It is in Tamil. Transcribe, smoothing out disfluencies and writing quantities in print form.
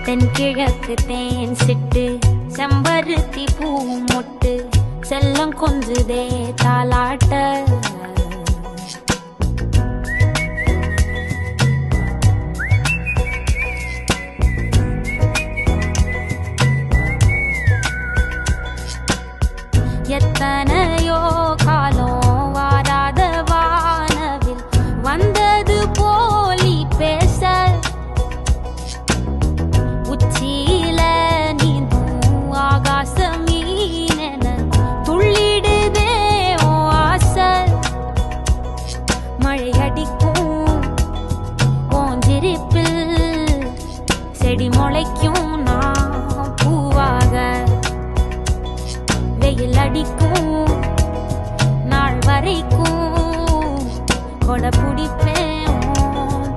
தென்கிழக்கு தேன் சிட்டு செம்பருத்தி பூ மொட்டு செல்லம் கொஞ்சுதே தாலாட்ட. எத்தனை